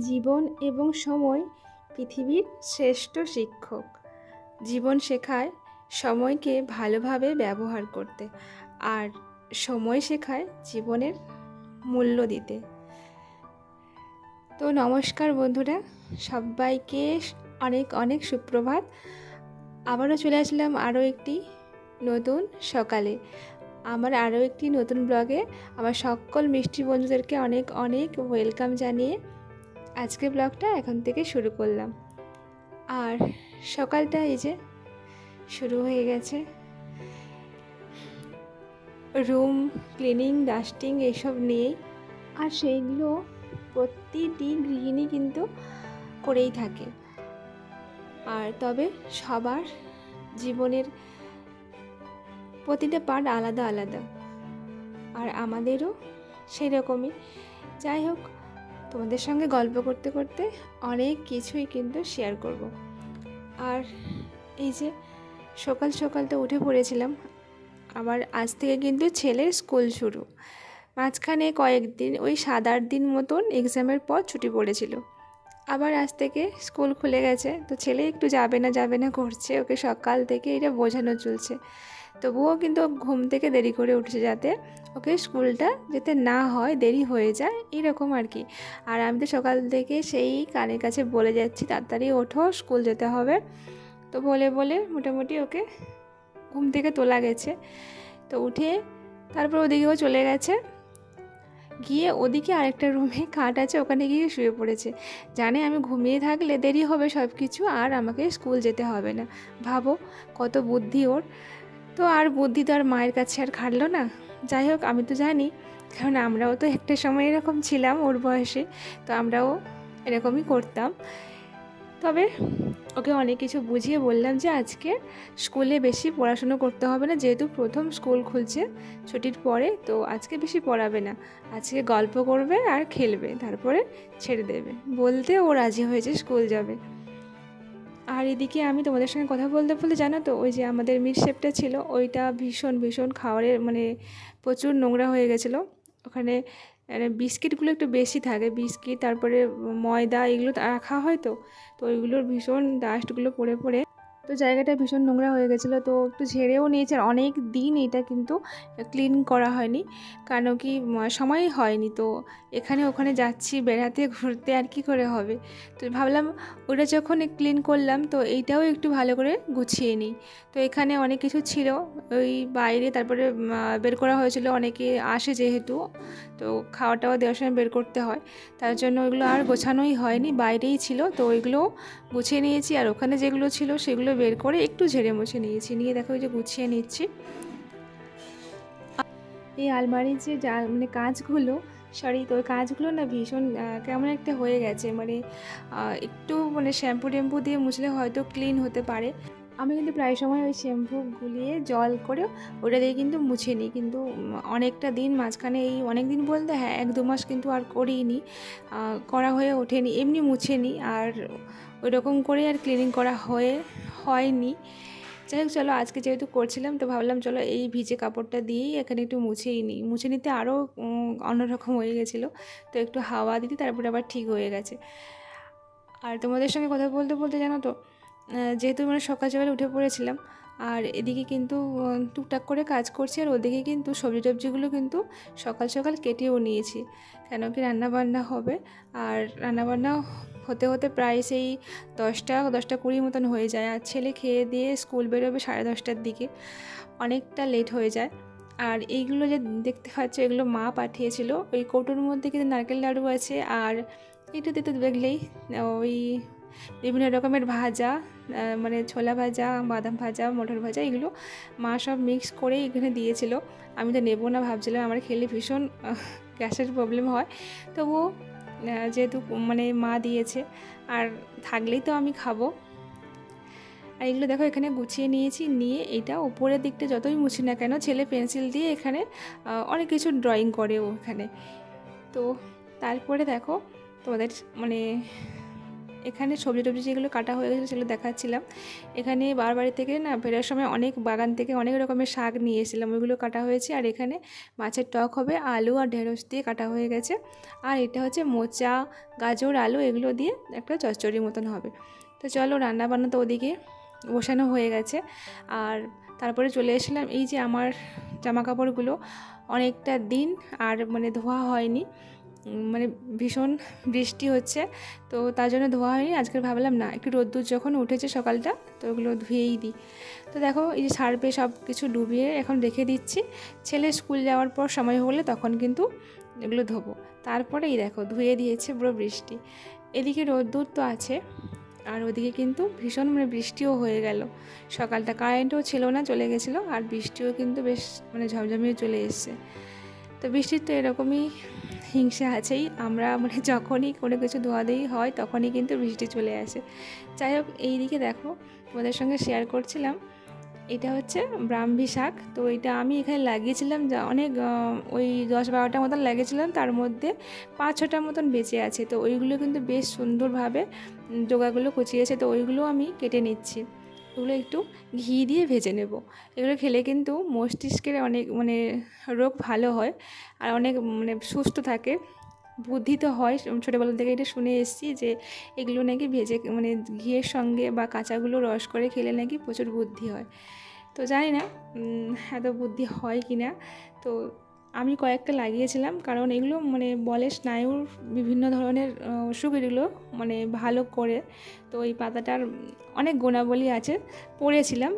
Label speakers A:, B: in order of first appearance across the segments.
A: জীবন এবং সময় পৃথিবীর শ্রেষ্ঠ শিক্ষক। জীবন শেখায় সময়কে ভালোভাবে ব্যবহার করতে, আর সময় শেখায় জীবনের মূল্য দিতে। তো নমস্কার বন্ধুরা, সবাইকে অনেক অনেক সুপ্রভাত। আবারও চলে আসলাম আরও একটি নতুন সকালে, আমার আরও একটি নতুন ব্লগে। আমার সকল মিষ্টি বন্ধুদেরকে অনেক অনেক ওয়েলকাম জানিয়ে আজকে ব্লগটা এখন থেকে শুরু করলাম। আর সকালটা এই যে শুরু হয়ে গেছে, রুম ক্লিনিং, ডাস্টিং এইসব নিয়েই। আর সেইগুলো প্রতিটি গৃহিণী কিন্তু করেই থাকে। আর তবে সবার জীবনের প্রতিটা পার্ট আলাদা আলাদা, আর আমাদেরও সেই রকমই। যাই হোক, তোমাদের সঙ্গে গল্প করতে করতে অনেক কিছুই কিন্তু শেয়ার করব। আর এই যে সকাল সকাল তো উঠে পড়েছিলাম। আবার আজ থেকে কিন্তু ছেলের স্কুল শুরু। মাঝখানে কয়েকদিন ওই 7-8 দিন মতন এক্সামের পর ছুটি পড়েছিল। আবার আজ থেকে স্কুল খুলে গেছে, তো ছেলে একটু যাবে না করছে। ওকে সকাল থেকে এটা বোঝানো চলছে, তবুও কিন্তু ঘুম থেকে দেরি করে উঠছে যাতে ওকে স্কুলটা যেতে না হয়, দেরি হয়ে যায় এরকম আর কি। আর আমি তো সকাল থেকে সেই কানের কাছে বলে যাচ্ছি তাড়াতাড়ি ওঠো, স্কুল যেতে হবে। তো বলে বলে মোটামুটি ওকে ঘুম থেকে তোলা গেছে। তো উঠে তারপর ওদিকেও চলে গেছে, গিয়ে ওদিকে আরেকটা রুমে খাট আছে, ওখানে গিয়ে শুয়ে পড়েছে। জানে আমি ঘুমিয়ে থাকলে দেরি হবে সব কিছু, আর আমাকে স্কুল যেতে হবে না। ভাবো কত বুদ্ধি ওর। তো আর বুদ্ধি তো আর মায়ের কাছে আর খাটলো না। যাই হোক, আমি তো জানি, কারণ আমরাও তো একটা সময় এরকম ছিলাম ওর বয়সে, তো আমরাও এরকমই করতাম। তবে ওকে অনেক কিছু বুঝিয়ে বললাম যে আজকে স্কুলে বেশি পড়াশুনো করতে হবে না, যেহেতু প্রথম স্কুল খুলছে ছুটির পরে, তো আজকে বেশি পড়াবে না, আজকে গল্প করবে আর খেলবে, তারপরে ছেড়ে দেবে। বলতে ও রাজি হয়েছে, স্কুল যাবে। আর এদিকে আমি তোমাদের সঙ্গে কথা বলতে বলতে জানো তো, ওই যে আমাদের মিটশেপটা ছিল ওইটা ভীষণ ভীষণ খাবারের মানে প্রচুর নোংরা হয়ে গেছিলো। ওখানে বিস্কিটগুলো একটু বেশি থাকে, বিস্কিট তারপরে ময়দা এগুলো রাখা হয়, তো ওইগুলোর ভীষণ ডাস্টগুলো পড়ে পড়ে তো জায়গাটা ভীষণ নোংরা হয়ে গেছিলো। তো একটু ঝেড়েও নিয়েছে, আর অনেক দিন এটা কিন্তু ক্লিন করা হয়নি, কারণ কি সময়ই হয়নি। তো এখানে ওখানে যাচ্ছি বেড়াতে ঘুরতে, আর কি করে হবে। তো ভাবলাম ওটা যখন ক্লিন করলাম, তো এইটাও একটু ভালো করে গুছিয়ে নিই। তো এখানে অনেক কিছু ছিল ওই বাইরে, তারপরে বের করা হয়েছিল, অনেকে আসে যেহেতু, তো খাওয়া টাওয়া দেওয়ার সময় বের করতে হয়, তার জন্য ওইগুলো আর গোছানোই হয়নি, বাইরেই ছিল। তো ওইগুলো গুছিয়ে নিয়েছি, আর ওখানে যেগুলো ছিল সেগুলো বের করে একটু ঝেড়ে মুছে নিয়েছি, নিয়ে দেখো ওই যে গুছিয়ে নিচ্ছি। এই আলমারির যে মানে কাঁচগুলো, তো ওই কাঁচগুলো না ভীষণ কেমন একটা হয়ে গেছে, মানে একটু মানে শ্যাম্পু ট্যাম্পু দিয়ে মুছলে হয়তো ক্লিন হতে পারে। আমি কিন্তু প্রায় সময় ওই শ্যাম্পু গুলিয়ে জল করে ওটা দিয়ে কিন্তু মুছে নিই, কিন্তু অনেকটা দিন মাঝখানে, এই অনেক দিন বলতে হ্যাঁ 1-2 মাস কিন্তু আর করিনি, করা হয়ে ওঠেনি, এমনি মুছে নিই, আর ওই রকম করে আর ক্লিনিং করা হয়নি। যাই হোক, চলো আজকে যেহেতু করছিলাম, তো ভাবলাম চলো এই ভিজে কাপড়টা দিয়েই এখানে একটু মুছেই নিই। মুছে নিতে আরও অন্যরকম হয়ে গেছিলো, তো একটু হাওয়া দিতে তারপরে আবার ঠিক হয়ে গেছে। আর তোমাদের সঙ্গে কথা বলতে বলতে জানো তো, যেহেতু মানে সকাল সকাল উঠে পড়েছিলাম, আর এদিকে কিন্তু টুকটাক করে কাজ করছি, আর ওদিকে কিন্তু সবজি টবজিগুলো কিন্তু সকাল সকাল কেটেও নিয়েছি, কেন কি রান্নাবান্না হবে। আর রান্নাবান্না হতে হতে প্রায় সেই 10টা 10টা 20 মতন হয়ে যায়, আর ছেলে খেয়ে দিয়ে স্কুল বেরোবে 10:30টার দিকে, অনেকটা লেট হয়ে যায়। আর এইগুলো যে দেখতে পাচ্ছ, এগুলো মা পাঠিয়েছিল। ওই কৌটোর মধ্যে কিন্তু নারকেল নাড়ু আছে, আর এটাতে তো দেখলেই ওই বিভিন্ন রকমের ভাজা, মানে ছোলা ভাজা, বাদাম ভাজা, মটর ভাজা, এগুলো মা সব মিক্স করে এখানে দিয়েছিল। আমি তো নেবো না ভাবছিলাম, আমার খেলে ভীষণ গ্যাসের প্রবলেম হয়, তবুও যেহেতু মানে মা দিয়েছে, আর থাকলেই তো আমি খাবো। আর এগুলো দেখো এখানে গুছিয়ে নিয়েছি, নিয়ে এটা উপরের দিকটা যতই মুছি না কেন, ছেলে পেন্সিল দিয়ে এখানে অনেক কিছু ড্রয়িং করে ও এখানে। তো তারপরে দেখো তোমাদের মানে এখানে সবজি টবজি যেগুলো কাটা হয়ে গেছিলো সেগুলো দেখাচ্ছিলাম। এখানে বাড়ি থেকে না ফেরার সময় অনেক বাগান থেকে অনেক রকমের শাক নিয়ে এসেছিলাম, ওইগুলো কাটা হয়েছে। আর এখানে মাছের টক হবে, আলু আর ঢেঁড়স দিয়ে কাটা হয়ে গেছে। আর এটা হচ্ছে মোচা, গাজর, আলু এগুলো দিয়ে একটা চচ্চড়ির মতন হবে। তো চলো রান্না বান্না তো ওদিকে বসানো হয়ে গেছে। আর তারপরে চলে এসেছিলাম, এই যে আমার জামা কাপড়গুলো অনেকটা দিন আর মানে ধোয়া হয়নি, মানে ভীষণ বৃষ্টি হচ্ছে, তো তার জন্য ধোয়া হয়নি। আজকে ভাবলাম না, একটু রোদ্দুর যখন উঠেছে সকালটা, তো ওগুলো ধুয়েই দিই। তো দেখো এই যে সার্ফে সব কিছু ডুবিয়ে এখন রেখে দিচ্ছি। ছেলে স্কুল যাওয়ার পর সময় হলে তখন কিন্তু এগুলো ধোবো। তারপরে এই দেখো ধুয়ে দিয়েছে পুরো বৃষ্টি। এদিকে রোদ্দুর তো আছে, আর ওদিকে কিন্তু ভীষণ মানে বৃষ্টিও হয়ে গেল। সকালটা কারেন্টও ছিল না, চলে গেছিলো। আর বৃষ্টিও কিন্তু বেশ মানে ঝমঝমিয়ে চলে এসছে। তো বৃষ্টির তো এরকমই হিংসা আছেই, আমরা মানে যখনই কোনো কিছু ধোয়াধুয়ি হয় তখনই কিন্তু বৃষ্টি চলে আসে। যাই হোক, এইদিকে দেখো তোমাদের সঙ্গে শেয়ার করছিলাম, এটা হচ্ছে ব্রাহ্মী শাক। তো এটা আমি এখানে লাগিয়েছিলাম, যা অনেক ওই 10-12টা মতন লাগিয়েছিলাম, তার মধ্যে 5-6টার মতন বেঁচে আছে। তো ওইগুলো কিন্তু বেশ সুন্দরভাবে ডগাগুলো কুচিয়েছে, তো ওইগুলো আমি কেটে নিচ্ছি। ওগুলো একটু ঘি দিয়ে ভেজে নেব। এগুলো খেলে কিন্তু মস্তিষ্কের অনেক মানে রোগ ভালো হয়, আর অনেক মানে সুস্থ থাকে, বুদ্ধি তো হয়। ছোটোবেলা থেকে এটা শুনে এসেছি যে এগুলো নাকি ভেজে মানে ঘিয়ের সঙ্গে বা কাঁচাগুলো রস করে খেলে নাকি প্রচুর বুদ্ধি হয়। তো জানি না এত বুদ্ধি হয় কি না। তো আমি কয়েকটা লাগিয়েছিলাম, কারণ এগুলো মানে বলে স্নায়ুর বিভিন্ন ধরনের অসুখ এগুলো মানে ভালো করে। তো এই পাতাটার অনেক গুণাবলী আছে, পড়েছিলাম,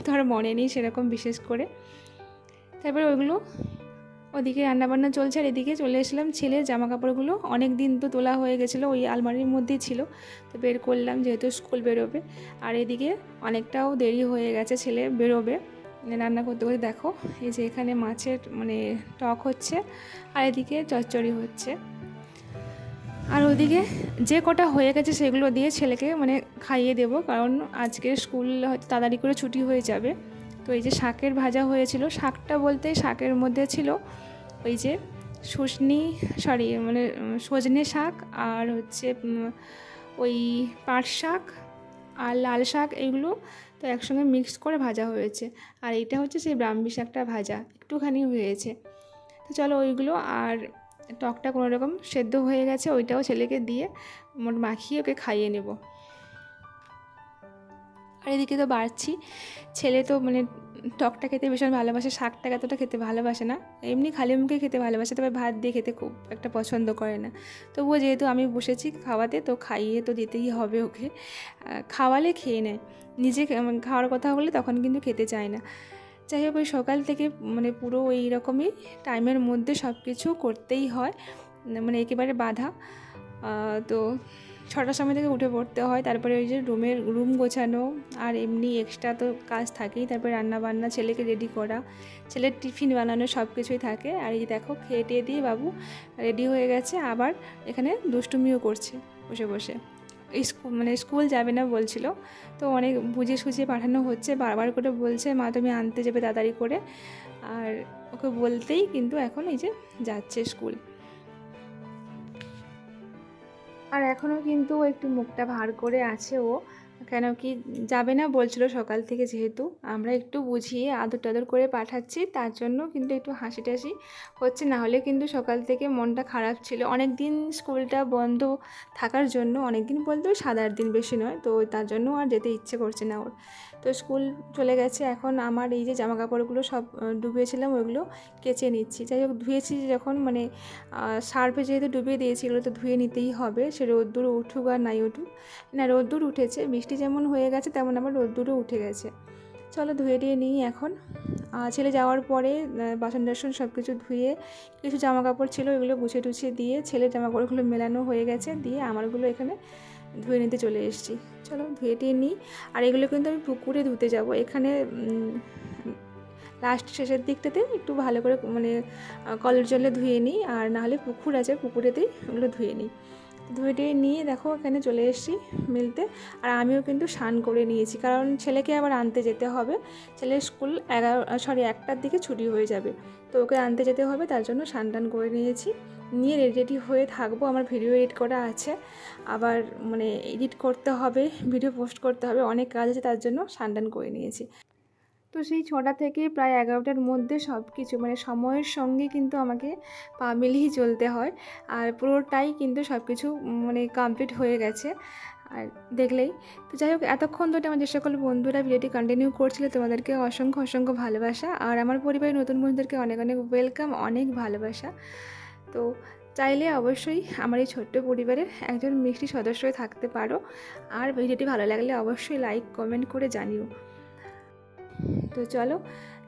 A: তো আর মনে নেই সেরকম বিশেষ করে। তারপরে ওইগুলো ওদিকে রান্নাবান্না চলছে, আর এদিকে চলে এসেছিলাম। ছেলের জামা কাপড়গুলো অনেক দিন তো তোলা হয়ে গেছিলো, ওই আলমারির মধ্যেই ছিল, তো বের করলাম যেহেতু স্কুল বেরোবে। আর এদিকে অনেকটাও দেরি হয়ে গেছে, ছেলে বেরোবে। রান্না করতে করতে দেখো এই যে এখানে মাছের মানে টক হচ্ছে, আর এদিকে চচ্চড়ি হচ্ছে। আর ওদিকে যে কটা হয়ে গেছে সেগুলো দিয়ে ছেলেকে মানে খাইয়ে দেব, কারণ আজকে স্কুল হয়তো তাড়াতাড়ি করে ছুটি হয়ে যাবে। তো এই যে শাকের ভাজা হয়েছিল, শাকটা বলতে শাকের মধ্যে ছিল ওই যে সজনে শাক, আর হচ্ছে ওই পাট শাক আর লাল শাক, এগুলো তো একসঙ্গে মিক্স করে ভাজা হয়েছে। আর এইটা হচ্ছে সেই ব্রাহ্মী শাকটা ভাজা একটুখানি হয়েছে। তো চলো ওইগুলো, আর টকটা কোনো রকম সেদ্ধ হয়ে গেছে, ওইটাও ছেলেকে দিয়ে মাখিয়ে ওকে খাইয়ে নেব। আর এদিকে তো বাড়ছি, ছেলে তো মানে টকটা খেতে ভীষণ ভালোবাসে, শাকটা এতটা খেতে ভালোবাসে না, এমনি খালি মুখে খেতে ভালোবাসে, তবে ভাত দিয়ে খেতে খুব একটা পছন্দ করে না। তবুও যেহেতু আমি বসেছি খাওয়াতে, তো খাইয়ে তো দিতেই হবে ওকে। খাওয়ালে খেয়ে নেয়, নিজে খাওয়ার কথা বলে তখন কিন্তু খেতে চায় না। যাই হোক, ওই সকাল থেকে মানে পুরো এই রকমই টাইমের মধ্যে সব কিছু করতেই হয়, মানে একেবারে বাধা। তো 6টার সময় থেকে উঠে পড়তে হয়, তারপরে ওই যে রুম গোছানো, আর এমনি এক্সট্রা তো কাজ থাকেই, তারপরে রান্না বান্না, ছেলেকে রেডি করা, ছেলের টিফিন বানানো, সব কিছুই থাকে। আর এই দেখো খেয়ে টেয়ে দিয়ে বাবু রেডি হয়ে গেছে, আবার এখানে দুষ্টুমিও করছে বসে বসে। স্কুল যাবে না বলছিল, তো অনেক বুঝিয়ে সুঝিয়ে পাঠানো হচ্ছে, বারবার করে বলছে মা তুমি আনতে যাবে তাড়াতাড়ি করে। আর ওকে বলতেই কিন্তু এখন এই যে যাচ্ছে স্কুল। আর এখনও কিন্তু একটু মুখটা ভার করে আছে ও, কেন কি যাবে না বলছিল সকাল থেকে, যেহেতু আমরা একটু বুঝিয়ে আদর টাদর করে পাঠাচ্ছি, তার জন্য কিন্তু একটু হাসি টাসি হচ্ছে। না হলে কিন্তু সকাল থেকে মনটা খারাপ ছিল, অনেক দিন স্কুলটা বন্ধ থাকার জন্য, অনেক দিন বলতেও 7-8 দিন, বেশি নয়, তো তার জন্য আর যেতে ইচ্ছে করছে না ওর। তো স্কুল চলে গেছে, এখন আমার এই যে জামা কাপড়গুলো সব ডুবিয়েছিলাম ওইগুলো কেচে নিচ্ছি। যাই হোক, ধুয়েছি যখন মানে সার্ফে যেহেতু ডুবিয়ে দিয়েছি, এগুলো তো ধুয়ে নিতেই হবে, সে রোদ্দুর উঠুক আর নাই উঠুক। না, রোদ্দুর উঠেছে, বৃষ্টি যেমন হয়ে গেছে তেমন আবার রোদ্দুরও উঠে গেছে। চলো ধুয়ে দিয়ে নিই এখন। ছেলে যাওয়ার পরে বাসন টাসন সব কিছু ধুয়ে, কিছু জামা কাপড় ছিল এগুলো গুছিয়ে টুছিয়ে দিয়ে, ছেলের জামা কাপড়গুলো মেলানো হয়ে গেছে, দিয়ে আমারগুলো এখানে ধুয়ে নিতে চলে এসেছি। চলো ধুয়ে দিয়ে নিই। আর এগুলো কিন্তু আমি পুকুরে ধুতে যাব, এখানে লাস্ট শেষের দিকটাতে একটু ভালো করে মানে কলের জলে ধুয়ে নিই, আর নাহলে পুকুর আছে পুকুরেতেই ওগুলো ধুয়ে নিই। ধুয়ে টুয়ে নিয়ে দেখো এখানে চলে এসেছি মিলতে। আর আমিও কিন্তু স্নান করে নিয়েছি, কারণ ছেলেকে আবার আনতে যেতে হবে। ছেলের স্কুল 1টার দিকে ছুটি হয়ে যাবে, তো ওকে আনতে যেতে হবে, তার জন্য স্নান টান করে নিয়েছি। নিয়ে রেডি হয়ে থাকবো। আমার ভিডিও এডিট করা আছে, আবার মানে এডিট করতে হবে, ভিডিও পোস্ট করতে হবে, অনেক কাজ আছে, তার জন্য স্নান করে নিয়েছি। তো সেই 6টা থেকে প্রায় 11টার মধ্যে সব কিছু মানে সময়ের সঙ্গে কিন্তু আমাকে পা মিলিয়ে চলতে হয়। আর পুরোটাই কিন্তু সব কিছু মানে কমপ্লিট হয়ে গেছে। আর দেখলেই তো, যাই হোক, এতক্ষণ ধরে আমার যে সকল বন্ধুরা ভিডিওটি কন্টিনিউ করছিল, তোমাদেরকে অসংখ্য অসংখ্য ভালোবাসা। আর আমার পরিবারের নতুন বন্ধুদেরকে অনেক অনেক ওয়েলকাম, অনেক ভালোবাসা। তো চাইলে অবশ্যই আমার এই ছোট্ট পরিবারের একজন মিষ্টি সদস্য হয়ে থাকতে পারো। আর ভিডিওটি ভালো লাগলে অবশ্যই লাইক কমেন্ট করে জানিও। তো চলো,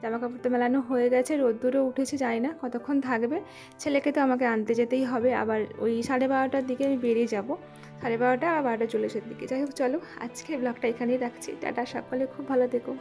A: জামা কাপড় তো মেলানো হয়ে গেছে, রোদ্দুরও উঠেছে, জানি না কতক্ষণ থাকবে। ছেলেকে তো আমাকে আনতে যেতেই হবে, আবার ওই 12:30টার দিকে আমি বেরিয়ে যাব, 12:30 বা 12:40 দিকে। যাই হোক, চলো আজকের ব্লগটা এখানেই রাখছি। টাটা, সকলে খুব ভালো থেকো।